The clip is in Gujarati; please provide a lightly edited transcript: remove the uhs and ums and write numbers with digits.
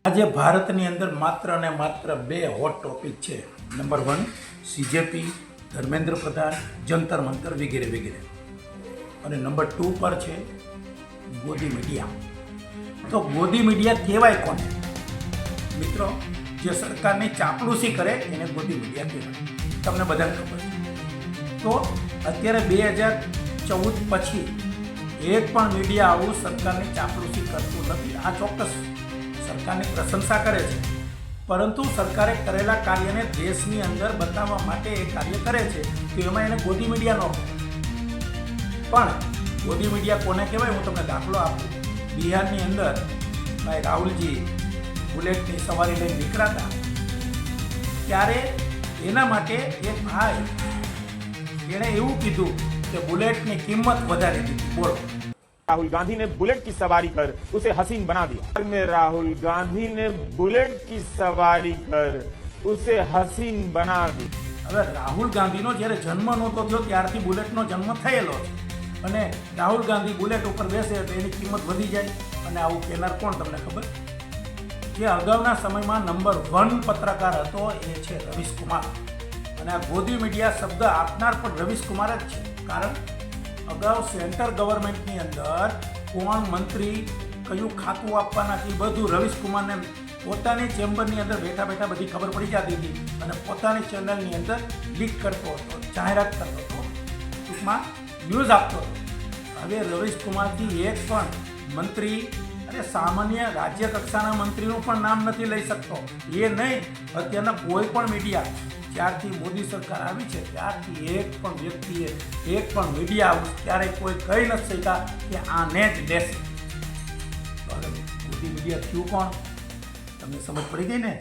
આજે ભારતની અંદર માત્ર અને માત્ર બે હોટ ટોપિક છે. નંબર 1 CJP, ધર્મેન્દ્ર પ્રધાન, જંતર મંતર વગેરે વગેરે, અને નંબર 2 પર છે ગોદી મીડિયા. તો ગોદી મીડિયા કહેવાય કોને? મિત્રો, જે સરકારની ચાપલૂસી કરે એને ગોદી મીડિયા કહેવાય. તમને બધાને ખબર છે. તો અત્યારે 2014 પછી એક પણ મીડિયા આવું સરકારની ચાપલૂસી કરતું નથી. આ ચોક્કસ સરકારની પ્રશંસા કરે છે, પરંતુ સરકારે કરેલા કાર્યને દેશની અંદર બતાવવા માટે એ કાર્ય કરે છે, તો એમાં એને ગોદી મીડિયા ન કહેવાય. પણ ગોદી મીડિયા કોને કહેવાય? હું તમને દાખલો આપું. બિહારની અંદર ભાઈ રાહુલજી બુલેટની સવારી લઈને નીકળ્યા હતા, ત્યારે એના માટે એક ભાઈ એણે એવું કીધું કે બુલેટની કિંમત વધારી દીધી. બોલો, राहुल गांधी ने बुलेट की सवारी कर उसे हसीन बना दिया। में राहुल गांधी ने बुलेट की सवारी कर उसे हसीन बना दी। હવે રાહુલ ગાંધીનો જ્યારે જન્મ નહોતો થયો ત્યારથી બુલેટનો જન્મ થયેલો છે, અને રાહુલ ગાંધી બુલેટ ઉપર બેસે તો એની કિંમત વધી જાય. અને આવું કહેનાર કોણ તમને ખબર? જે અગાઉના સમયમાં નંબર 1 પત્રકાર હતો એ છે રવીશ કુમાર. અને આ ગોદી મીડિયા શબ્દ આપનાર પણ રવીશ કુમાર જ છે. કારણ અગાઉ સેન્ટર ગવર્મેન્ટની અંદર કોણ મંત્રી કયું ખાતું આપવાના છે એ બધું રવીશ કુમારને પોતાની ચેમ્બરની અંદર બેઠા બેઠા બધી ખબર પડી જતી હતી, અને પોતાની ચેનલની અંદર લીક કરતો હતો, જાહેરાત કરતો હતો, ટૂંકમાં ન્યૂઝ આપતો હતો. હવે રવીશ કુમારથી એક પણ મંત્રી અને સામાન્ય રાજ્ય કક્ષાના મંત્રીનું પણ નામ નથી લઈ શકતો. એ નહીં, અત્યારના કોઈ પણ મીડિયા જ્યારથી મોદી સરકાર આવી છે ત્યારથી એક પણ વ્યક્તિએ, એક પણ મીડિયા હાઉસ ક્યારેય કોઈ કહી નથી શક્યા કે આને જ લેશે. તો હવે મોદી મીડિયા થયું કોણ? તમને સમજ પડી ગઈ ને?